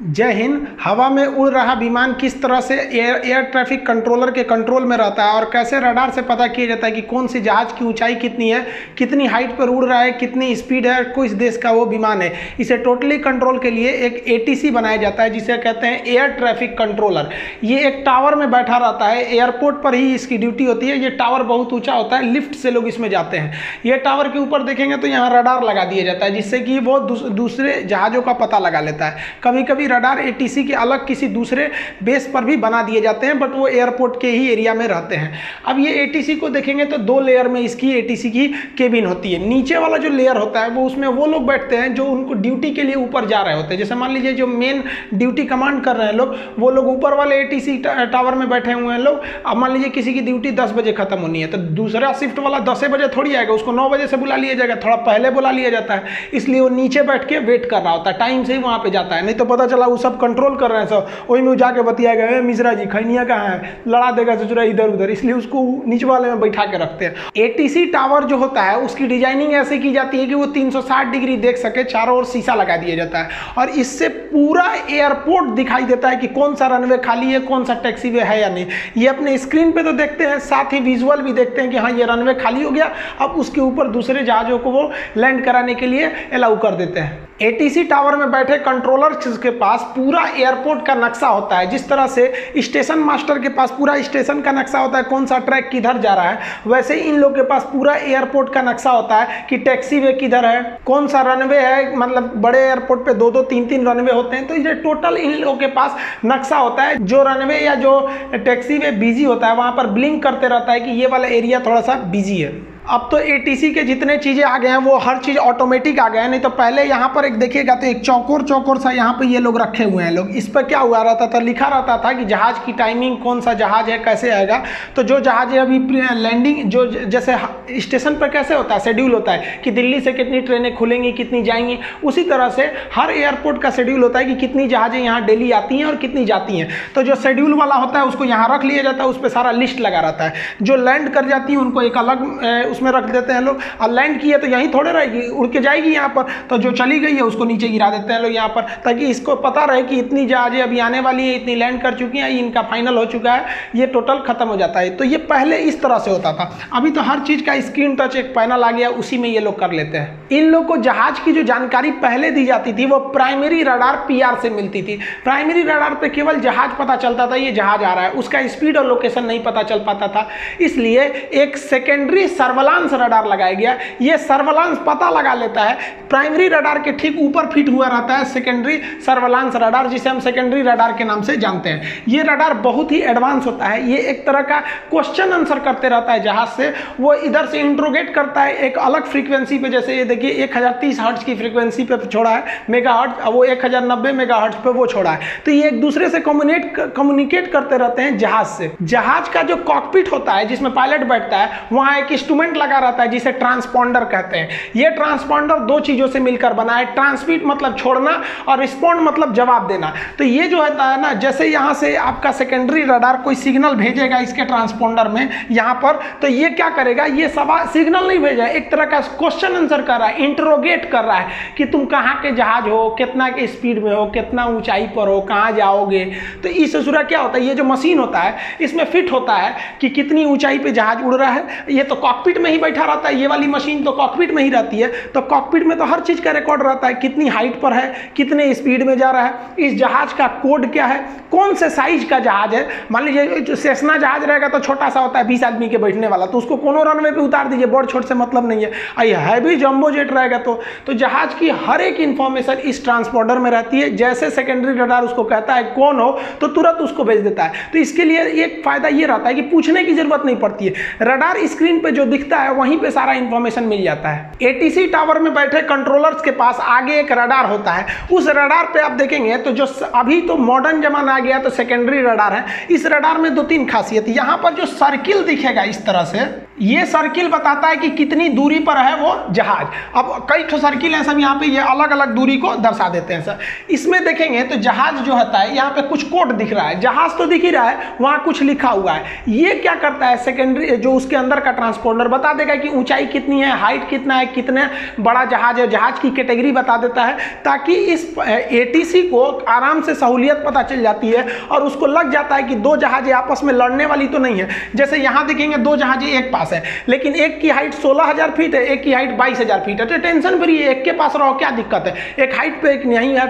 जय हिंद। हवा में उड़ रहा विमान किस तरह से एयर ट्रैफिक कंट्रोलर के कंट्रोल में रहता है और कैसे रडार से पता किया जाता है कि कौन सी जहाज की ऊंचाई कितनी है, कितनी हाइट पर उड़ रहा है, कितनी स्पीड है, किस देश का वो विमान है। इसे टोटली कंट्रोल के लिए एक ATC बनाया जाता है जिसे कहते हैं एयर ट्रैफिक कंट्रोलर। ये एक टावर में बैठा रहता है, एयरपोर्ट पर ही इसकी ड्यूटी होती है। ये टावर बहुत ऊँचा होता है, लिफ्ट से लोग इसमें जाते हैं। ये टावर के ऊपर देखेंगे तो यहाँ रडार लगा दिया जाता है जिससे कि वो दूसरे जहाज़ों का पता लगा लेता है। कभी कभी रडार ATC के अलग किसी दूसरे बेस पर भी बना दिए जाते हैं, बट वो एयरपोर्ट के ही एरिया में रहते हैं। अब ये ATC को देखेंगे तो 2 लेयर में इसकी ATC की केबिन होती है। नीचे वाला जो लेयर होता है वो उसमें वो लोग बैठते हैं जो उनको ड्यूटी के लिए ऊपर जा रहे होते हैं। जैसे मान लीजिए जो मेन ड्यूटी कमांड कर रहे हैं लोग, वो लोग ऊपर वाले ATC टावर में बैठे हुए हैं लोग। अब मान लीजिए किसी की ड्यूटी 10 बजे खत्म होनी है तो दूसरा शिफ्ट वाला 10 बजे थोड़ी आएगा, उसको 9 बजे से बुला लिया जाएगा, थोड़ा पहले बुला लिया जाता है। इसलिए वो नीचे बैठ के वेट कर रहा होता है, टाइम से ही वहाँ पे जाता है। नहीं तो पता चला वो सब कंट्रोल कर रहे हैं सब, वही में जाके बतियाएगा, मिश्रा जी खैनिया कहाँ है, लड़ा देगा चुचुरा इधर उधर, इसलिए उसको नीचे वाले में बैठा के रखते हैं। ATC टावर जो होता है उसकी डिजाइनिंग ऐसे की जाती है कि वो 360 डिग्री देख सके, चारों ओर शीशा लगा दिया जाता है और इससे पूरा एयरपोर्ट दिखाई देता है कि कौन सा रनवे खाली है, कौन सा टैक्सीवे है या नहीं। ये अपने स्क्रीन पे तो देखते हैं, साथ ही विजुअल भी देखते हैं कि हाँ ये रनवे खाली हो गया। अब उसके ऊपर दूसरे जहाज़ों को वो लैंड कराने के लिए अलाउ कर देते हैं। ATC टावर में बैठे कंट्रोलर्स के पास पूरा एयरपोर्ट का नक्शा होता है। जिस तरह से स्टेशन मास्टर के पास पूरा स्टेशन का नक्शा होता है, कौन सा ट्रैक किधर जा रहा है, वैसे ही इन लोग के पास पूरा एयरपोर्ट का नक्शा होता है कि टैक्सी वे किधर है, कौन सा रनवे है। मतलब बड़े एयरपोर्ट पे 2-2, 3-3 रनवे होते हैं, तो ये टोटल इन लोगों के पास नक्शा होता है। जो रनवे या जो टैक्सी वे बिजी होता है वहाँ पर ब्लिंक करते रहता है कि ये वाला एरिया थोड़ा सा बिजी है। अब तो ATC के जितने चीज़ें आ गए हैं वो हर चीज़ ऑटोमेटिक आ गए हैं। नहीं तो पहले यहाँ पर एक देखिएगा तो एक चौकोर सा यहाँ पे ये लोग रखे हुए हैं लोग। इस पर क्या हुआ रहता था, लिखा रहता था कि जहाज़ की टाइमिंग, कौन सा जहाज़ है, कैसे आएगा। तो जो जहाज़ है अभी लैंडिंग, जो जैसे स्टेशन पर कैसे होता है, शेड्यूल होता है कि दिल्ली से कितनी ट्रेनें खुलेंगी, कितनी जाएंगी, उसी तरह से हर एयरपोर्ट का शेड्यूल होता है कि कितनी जहाज़ें यहाँ डेली आती हैं और कितनी जाती हैं। तो जो शेड्यूल वाला होता है उसको यहाँ रख लिया जाता है, उस पर सारा लिस्ट लगा रहता है। जो लैंड कर जाती है उनको एक अलग उसमें रख देते हैं लोग। और लैंड की है तो यहीं थोड़े रहेगी, उड़ के जाएगी यहाँ पर, तो जो चली गई है उसको नीचे गिरा देते हैं लोग यहाँ पर, ताकि इसको पता रहे कि इतनी जहाजें अभी आने वाली है, इतनी लैंड कर चुकी हैं, इनका फाइनल हो चुका है, ये टोटल खत्म हो जाता है। तो ये पहले इस तरह से होता था। अभी तो हर चीज का स्क्रीन टच एक पैनल आ गया, उसी में ये लोग कर लेते हैं। इन लोग को जहाज की जो जानकारी पहले दी जाती थी वो प्राइमरी रडार PR से मिलती थी। प्राइमरी रडार पे केवल जहाज पता चलता था, ये जहाज आ रहा है, उसका स्पीड और लोकेशन नहीं पता चल पाता था। इसलिए एक सेकेंडरी सर्वेलांस रडार लगाया गया। ये सर्वेलांस पता लगा लेता है, प्राइमरी रडार के ठीक ऊपर फिट हुआ रहता है सेकेंडरी सर्वेलांस रडार, जिसे हम सेकेंडरी रडार के नाम से जानते हैं। ये रडार बहुत ही एडवांस होता है। ये एक तरह का क्वेश्चन आंसर करते रहता है जहाज से। वो इधर से इंट्रोगेट करता है एक अलग फ्रीक्वेंसी पे, जैसे ये देखिए 1030 हर्ट्ज की फ्रीक्वेंसी पे छोड़ा है मेगाहर्ट्ज, वो 1090 मेगाहर्ट्ज पे वो छोड़ा है। तो ये एक दूसरे से कम्युनिकेट करते रहते हैं जहाज से। जहाज का जो कॉकपिट होता है जिसमें पायलट बैठता है, वहां एक इंस्ट्रूमेंट लगा रहता है जिसे ट्रांसपॉन्डर कहते हैं। ये ट्रांसपॉन्डर 2 चीजों से मिलकर बना है, ट्रांसमिट मतलब छोड़ना और रिस्पॉन्ड मतलब जवाब देना। तो ये जो होता है ना, जैसे यहां से आपका सेकेंडरी रडार कोई सिग्नल भेजेगा इसके ट्रांसपॉन्डर में यहां पर, तो ये क्या करेगा, ये सवाल सिग्नल नहीं भेजा, एक तरह का क्वेश्चन आंसर कर रहा है, इंटरोगेट कर रहा है कि तुम कहां के जहाज हो, कितना के स्पीड में हो, कितना ऊंचाई पर हो, कहां जाओगे। तो इस सूरा क्या होता है, ये जो मशीन होता है इसमें फिट होता है कि कितनी ऊंचाई पे जहाज उड़ रहा है। ये तो कॉकपिट में ही बैठा रहता है, ये वाली मशीन तो कॉकपिट में ही रहती है। तो कॉकपिट में तो हर चीज का रिकॉर्ड रहता है, कितनी हाइट पर है, कितने स्पीड में जा रहा है, इस जहाज का कोड क्या है, कौन से साइज का जहाज है। मान लीजिए सेस्ना जहाज रहेगा तो छोटा सा होता है, 20 आदमी के बैठने वाला, तो उसको कोनो रनवे पे उतार दीजिए, बड़ छोट से मतलब नहीं है। हैवी जंबो जेट रहेगा तो जहाज की हर एक इंफॉर्मेशन इस ट्रांसपॉन्डर में रहती है। जैसे सेकेंडरी रडार उसको कहता है कौन हो तो तुरंत उसको भेज देता है। तो इसके लिए एक फायदा ये रहता है कि पूछने की जरूरत नहीं पड़ती है, रडार स्क्रीन पे जो दिखता है वहीं पे सारा इंफॉर्मेशन मिल जाता है। ATC टावर में बैठे कंट्रोलर्स के पास आगे एक रडार होता है। उस रडार पे आप देखेंगे तो जो अभी तो मॉडर्न जमाना आ गया तो सेकेंडरी रडार है। इस रडार में 2-3 खासियत। यहाँ पर जो सर्किल दिखेगा इस तरह से, ये सर्किल बताता है कि कितनी दूरी पर है वो जहाज। अब कई ठो सर्किल हैं सब, यहाँ पे ये अलग अलग दूरी को दर्शा देते हैं सर। इसमें देखेंगे तो जहाज जो होता है, यहाँ पे कुछ कोड दिख रहा है, जहाज तो दिख ही रहा है, वहाँ कुछ लिखा हुआ है। ये क्या करता है, सेकेंडरी जो उसके अंदर का ट्रांसपोंडर बता देगा कि ऊंचाई कितनी है, हाइट कितना है, कितने बड़ा जहाज है, जहाज की कैटेगरी बता देता है, ताकि इस एटीसी को आराम से सहूलियत पता चल जाती है और उसको लग जाता है कि दो जहाजें आपस में लड़ने वाली तो नहीं है। जैसे यहाँ देखेंगे दो जहाजें एक पास है, लेकिन एक की हाइट 16,000 फीट है, एक की हाइट 22,000 फीट है, तो टेंशन फ्री है, एक के पास रहो, क्या दिक्कत है, एक हाइट पे एक नहीं है।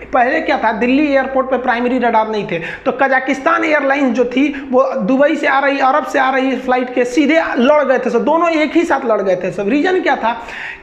पहले क्या था, दिल्ली एयरपोर्ट पे प्राइमरी रडार नहीं थे, तो कजाकिस्तान एयरलाइंस जो थी वो दुबई से आ रही, अरब से आ रही फ्लाइट के सीधे लड़ गए थे सब, दोनों एक ही साथ लड़ गए थे सब। रीजन क्या था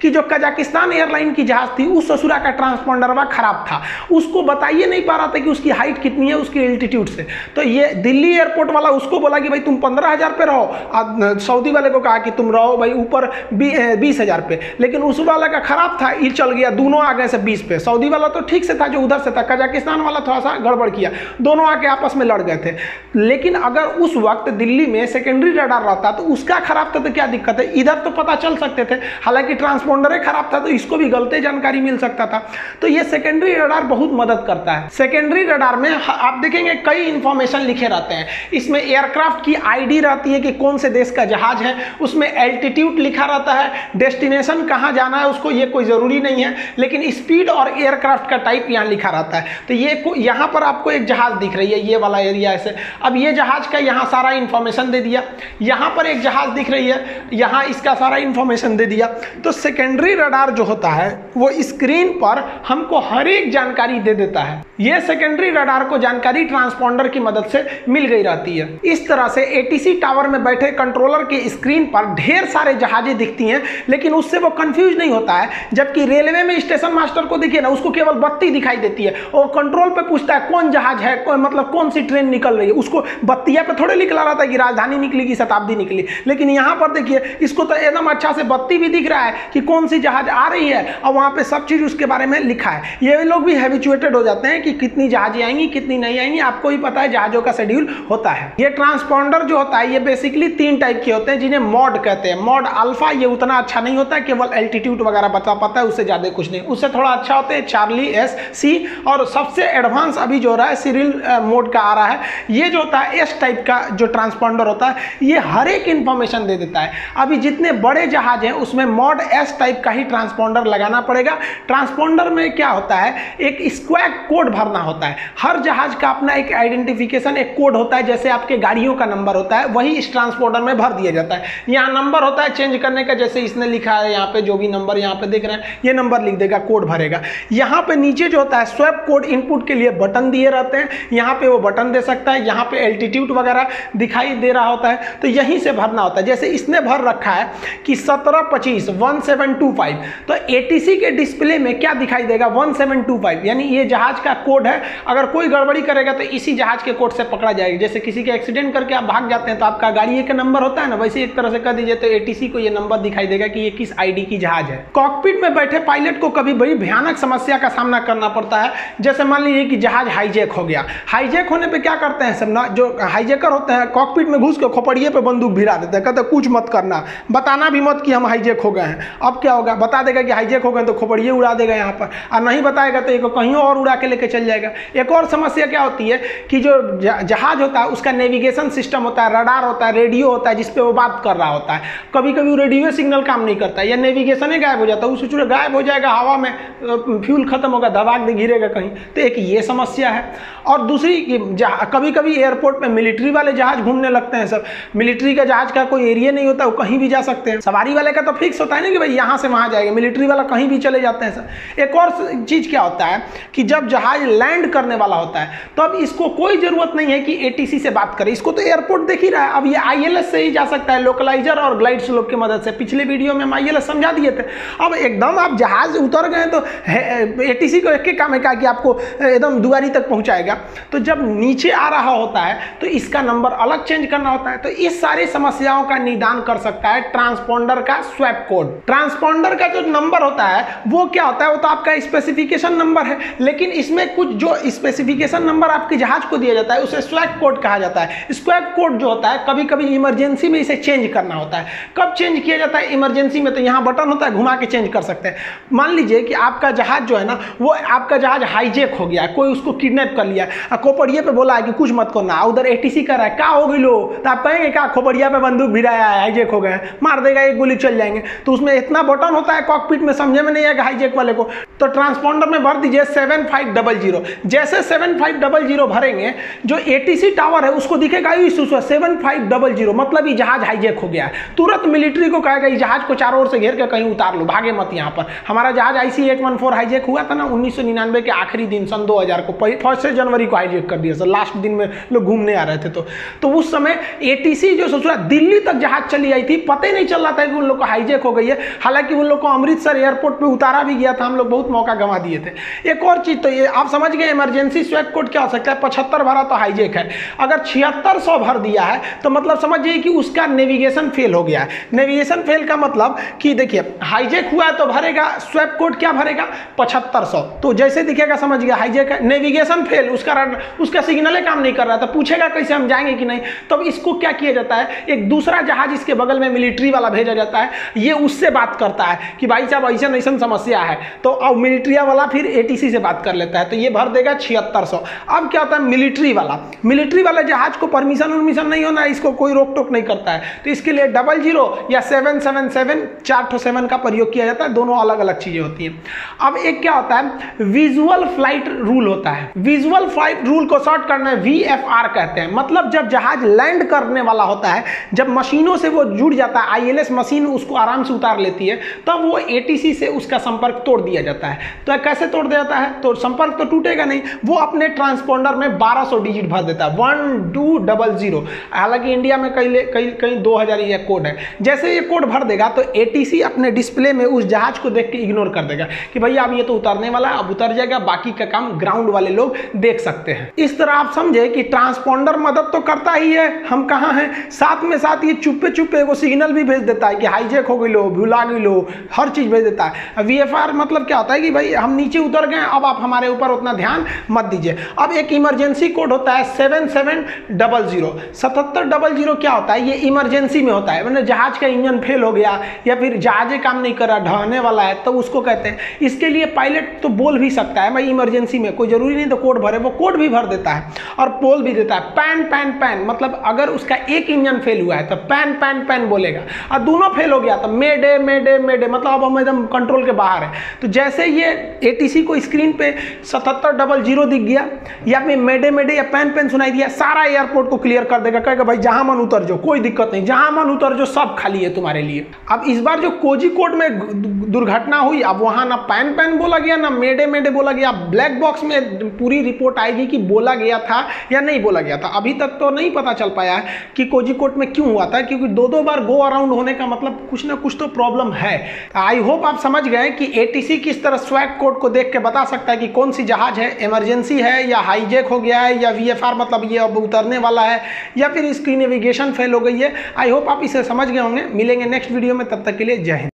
कि जो कजाकिस्तान एयरलाइन की जहाज थी उस ससुरा का ट्रांसपोंडरवा खराब था, उसको बताइए नहीं पा रहा था कि उसकी हाइट कितनी है उसकी एल्टीट्यूड से। तो ये दिल्ली एयरपोर्ट वाला उसको बोला कि भाई तुम 15,000 पे रहो, सऊदी वाले को कहा कि तुम रहो भाई ऊपर 20,000 पे, लेकिन उस वाला का खराब था, ये चल गया, दोनों आ गए से 20 पे। सऊदी वाला तो ठीक से था जो उधर से था, कजाकिस्तान वाला थोड़ा सा गड़बड़ किया, दोनों आके आपस में लड़ गए थे। लेकिन अगर उस वक्त दिल्ली में सेकेंडरी रडार रहता तो उसका खराब था तो क्या दिक्कत है, इधर तो पता चल सकते थे, हालांकि ट्रांसपोंडर खराब था तो इसको भी गलत जानकारी मिल सकता था। तो ये सेकेंडरी रडार बहुत मदद करता है। सेकेंडरी रडार में आप देखेंगे कई इंफॉर्मेशन लिखे रहते हैं, इसमें एयरक्राफ्ट की आईडी रहती है कि कौन से देश का जहाज है, उसमें एल्टीट्यूड लिखा रहता है, डेस्टिनेशन कहाँ जाना है उसको ये कोई ज़रूरी नहीं है, लेकिन स्पीड और एयरक्राफ्ट का टाइप यहाँ लिखा रहता है। तो ये यहाँ पर आपको एक जहाज दिख रही है, ये वाला एरिया ऐसे, अब ये जहाज का यहाँ सारा इंफॉर्मेशन दे दिया, यहाँ पर एक जहाज दिख रही है, यहाँ इसका सारा इंफॉर्मेशन दे दिया। तो सेकेंडरी रडार जो होता है वो स्क्रीन पर हमको हर एक जानकारी दे देता है। ये सेकेंडरी रडार को जानकारी ट्रांसपोंडर की मदद से मिल गई रहती है। इस तरह से एटीसी टावर में बैठे कंट्रोलर के स्क्रीन पर ढेर सारे जहाजें दिखती हैं, लेकिन उससे वो कंफ्यूज नहीं होता है। जबकि रेलवे में स्टेशन मास्टर को देखिए ना, उसको केवल बत्ती दिखाई देती है और कंट्रोल पे पूछता है कौन जहाज है, मतलब कौन सी ट्रेन निकल रही है, उसको बत्तिया पे थोड़े लिखला रहता है कि राजधानी निकली कि शताब्दी निकली। लेकिन यहाँ पर देखिए इसको तो एकदम अच्छा से बत्ती भी दिख रहा है कि कौन सी जहाज आ रही है और वहाँ पे सब चीज़ उसके बारे में लिखा है। ये लोग भी हैबिचुएटेड हो जाते हैं कि कितनी जहाजें आएंगी कितनी नहीं आएंगी, आपको ही पता है जहाजों का शेड्यूल होता है। ये ट्रांसपोंडर जो होता है ये बेसिकली 3 टाइप के होते हैं जिन्हें मॉड कहते हैं। मॉड अल्फा ये उतना अच्छा नहीं होता है, केवल एल्टीट्यूड वगैरह बता पाता है, उससे ज़्यादा कुछ नहीं। उससे थोड़ा अच्छा होता है चार्ली एस सी, और सबसे एडवांस अभी जो हो रहा है सिरिल मोड का आ रहा है। ये जो होता है एस टाइप का जो ट्रांसपोंडर होता है ये हर एक इंफॉर्मेशन दे देता है। अभी जितने बड़े जहाज हैं उसमें मॉड एस टाइप का ही ट्रांसपोंडर लगाना पड़ेगा। ट्रांसपोंडर में क्या होता है, एक स्क्वायर कोड भरना होता है। हर जहाज का अपना एक आइडेंटिफिकेशन एक कोड होता है, जैसे आपके गाड़ियों का नंबर होता है वही इस ट्रांसपोंडर में भर दिया जाता है। यहाँ नंबर होता है चेंज करने का, जैसे इसने लिखा है यहाँ पे जो भी नंबर यहाँ पे देख रहे हैं ये नंबर लिख देगा, कोड भरेगा। यहाँ पे नीचे जो होता है स्वैप कोड इनपुट के लिए बटन दिए रहते हैं, यहाँ पे वो बटन दे सकता है, यहाँ पे एल्टीट्यूड वगैरह दिखाई दे रहा होता है तो यहीं से भरना होता है। जैसे इसने भर रखा है कि 1725 1725, तो एटीसी के डिस्प्ले में क्या दिखाई देगा 1725, यानी ये जहाज का कोड है। अगर कोई गड़बड़ी करेगा तो इसी जहाज के कोड से पकड़ा जाएगा। जैसे किसी के एक्सीडेंट करके आप भाग जाते हैं तो आपका गाड़ी का नंबर होता है ना, वैसे एक तरह से कर दीजिए तो एटीसी को ये नंबर दिखाई देगा कि ये किस आईडी की जहाज है। कॉकपिट में बैठे पायलट को कभी बड़ी भयानक समस्या का सामना करना पड़ता है। जैसे मान लीजिए कि जहाज हाईजैक हो गया, हाईजैक होने पे क्या करते हैं सब ना, जो हाईजैकर होते हैं कॉकपिट में घुस के खोपड़िए पे बंदूक भिड़ा देते हैं, कहते हैं कुछ मत करना, बताना भी मत कि हम हाईजैक हो गए हैं। अब क्या होगा, बता देगा कि हाईजैक हो गए तो खोपड़िए उड़ा देगा यहाँ पर, और नहीं बताएगा तो एक कहीं और उड़ा के लेके चल जाएगा। एक और समस्या क्या होती है कि जो जहाज होता है उसका नेविगेशन सिस्टम होता है, रडार होता है, रेडियो होता है जिसपे वो बात कर रहा होता है। कभी कभी वो रेडियो सिग्नल काम नहीं करता है या नेविगेशन ही गायब हो जाता है, उस गायब हो जाएगा, हवा में फ्यूल खत्म होगा, दबाक दे गिरेगा कहीं, तो एक ये समस्या है। और दूसरी कभी कभी एयरपोर्ट पे मिलिट्री वाले जहाज घूमने लगते हैं सब, मिलिट्री का जहाज का कोई एरिया नहीं होता, वो कहीं भी जा सकते हैं। सवारी वाले का तो फिक्स होता है ना कि भाई यहाँ से वहाँ जाएगा, मिलिट्री वाला कहीं भी चले जाते हैं सर। एक और चीज़ क्या होता है कि जब जहाज लैंड करने वाला होता है तो अब इसको कोई ज़रूरत नहीं है कि एटीसी से बात करे, इसको तो एयरपोर्ट देख ही रहा है। अब ये आईएलएस से ही जा सकता है, लोकलाइजर और ग्लाइड स्लोप की मदद से। पिछले वीडियो में हम आईएलएस समझा दिए थे। अब एकदम आप जहाज उतर गए तो एटीसी को एक काम है कि आपको एकदम दुआरी तक पहुंचाएगा। तो जब नीचे आ रहा होता है तो इसका नंबर अलग चेंज करना होता है। तो इस सारी समस्याओं का निदान कर सकता है ट्रांसपोंडर का स्वैप कोड। ट्रांसपोंडर का जो नंबर होता है वो क्या होता है, वो तो आपका स्पेसिफिकेशन नंबर है, लेकिन इसमें कुछ जो स्पेसिफिकेशन नंबर आपके जहाज को दिया जाता है उसे स्वैप कोड कहा जाता है। स्वैप कोड जो होता है कभी कभी इमरजेंसी में इसे चेंज करना होता है। कब चेंज किया जाता है? इमरजेंसी में। तो यहाँ बटन होता है, घुमा के चेंज कर सकते हैं। मान लीजिए कि आपका जहाज जो है ना, वो आपका जहाज हाईजेक हो गया, कोई उसको किडनैप कर लिया, खोपड़िया पे बोला है कि कुछ मत करना, उधर एटीसी कर रहा है, क्या हो गई लो, तो आप कहेंगे क्या खोपड़िया पे बंदूक भिड़ाया है, हाईजेक हो गए, मार देगा, एक गोली चल जाएंगे। तो उसमें इतना बटन होता है कॉकपिट में, समझे में नहीं आएगा हाईजेक वाले को। तो ट्रांसपॉन्डर में भर दीजिए 7500। जैसे 7500 भरेंगे, जो एटीसी टावर है उसको दिखेगा 7500, मतलब ये जहाज हाईजेक हो गया है। तुरंत मिलिट्री को कहेगा ये जहाज को चारों ओर से घेर के कहीं उतार लो, भागे मत यहाँ पर। हमारा जहाज IC-814 हाईजेक हुआ था ना 1999 के आखिरी दिन सन 2000 को, 1 जनवरी को हाईजेक कर दिया सर, लास्ट दिन में लोग घूमने आ रहे थे। तो उस समय एटीसी जो सोचा दिल्ली तक जहाज चली आई थी, पता ही नहीं चल रहा था कि उन लोग को हाईजेक हो गई है। हालांकि उन लोग को अमृतसर एयरपोर्ट पे उतारा भी गया था, हम लोग बहुत मौका गंवा दिए थे। एक और चीज, तो ये आप समझ गए इमरजेंसी स्वैप कोड क्या हो सकता है। 75 भरा तो हाईजेक है, अगर 7600 भर दिया है तो मतलब समझिए कि उसका नेविगेशन फेल हो गया है। नेविगेशन फेल का मतलब कि देखिए हाईजेक हुआ है तो भरेगा स्वैप कोड, क्या भरेगा 7500। तो जैसे दिखेगा समझ गया हाईजेक है। नेविगेशन फेल, उसका सिग्नल काम नहीं कर रहा था, पूछेगा कैसे हम जाएंगे कि नहीं। तब इसको क्या किया जाता है, एक दूसरा जहाज इसके बगल में मिलिट्री वाला भेजा जाता है, ये उससे बात करता है कि भाई साहब ऐसा ऐसा समस्या है, तो अब मिलिट्री वाला फिर एटीसी से बात कर लेता है, तो ये भर देगा 7600। अब क्या होता है, मिलिट्री वाला जहाज को परमिशन नहीं होना है, इसको कोई रोक टोक नहीं करता है, तो इसके लिए 00 या 777 4 का प्रयोग किया जाता है। दोनों अलग अलग चीजें होती हैं। अब एक क्या होता है, विजुअल फ्लाइट रूल होता है। विजुअल फ्लाइट रूल को शॉर्ट करना है VFR कहते हैं। मतलब जब जहाज लैंड करने वाला होता है, जब मशीनों से वो जुड़ जाता है, ILS मशीन उसको आराम से उतार लेती है, तब वो ATC से उसका संपर्क तोड़ दिया जाता है। तो कैसे तोड़ दिया जाता है, तो संपर्क तो टूटेगा नहीं, वो अपने ट्रांसपॉन्डर में 1200 डिजिट भर देता है, 1200। हालांकि इंडिया में कहीं 2000 ये कोड है। जैसे ये कोड भर देगा तो ATC अपने डिस्प्ले में उस जहाज को देख के इग्नोर कर देगा कि भैया अब ये तो उतरने वाला है, अब उतर जाएगा, बाकी का काम ग्राउंड वाले लोग देख सकते हैं। इस तरह आप समझे कि ट्रांसपॉन्डर मदद तो करता ही है, हम कहाँ हैं, साथ में साथ ये चुप्पे चुप्पे वो सिग्नल भी भेज देता है कि हाईजेक हो गई लो, भुला गई लो, हर चीज भेज देता है। VFR मतलब क्या होता है कि भाई हम नीचे उतर गए, अब आप हमारे ऊपर उतना ध्यान मत दीजिए। अब एक इमरजेंसी कोड होता है 7700। 7700 क्या होता है, ये इमरजेंसी में होता है, मतलब जहाज का इंजन फेल हो गया या फिर जहाज काम नहीं कर रहा, ढहने वाला है, तो उसको कहते हैं। इसके लिए पायलट तो बोल भी सकता है भाई इमरजेंसी में, कोई जरूरी नहीं तो कोड भरे, वो कोड भी भर देता है और बोल भी देता है पैन पैन पैन। मतलब अगर उसका एक इंजन फेल हुआ है तो पैन पैन पैन बोलेगा, और दोनों फेल हो गया तो मेडे मेडे मेडे, मतलब अब हम एकदम कंट्रोल के बाहर है। तो जैसे ये ATC को स्क्रीन पे 7700 दिख गया या फिर मेडे मेडे या पैन पैन सुनाई दिया, सारा एयरपोर्ट को क्लियर कर देगा, कहेगा भाई जहां मन उतर जाओ, कोई दिक्कत नहीं, जहां मन उतर जाओ, सब खाली है तुम्हारे लिए। अब इस बार जो कोझिकोड में दुर्घटना हुई, अब वहां ना पैन पैन बोला गया ना मेडे मेडे बोला गया। ब्लैक बॉक्स में पूरी रिपोर्ट आएगी कि बोला गया था या नहीं बोला गया था। अभी तक तो नहीं पता चल पाया है कि कोझिकोड में क्यों हुआ था, क्योंकि दो बार गो अराउंड होने का मतलब कुछ ना कुछ तो प्रॉब्लम है। आई होप आप समझ गए कि ATC किस तरह स्वैप कोड को देख के बता सकता है कि कौन सी जहाज है, इमरजेंसी है या हाईजेक हो गया है, या VFR मतलब ये अब उतरने वाला है, या फिर इसकी नेविगेशन फेल हो गई है। आई होप आप इसे समझ गए होंगे। मिलेंगे नेक्स्ट वीडियो में, तब तक के लिए जय हिंद।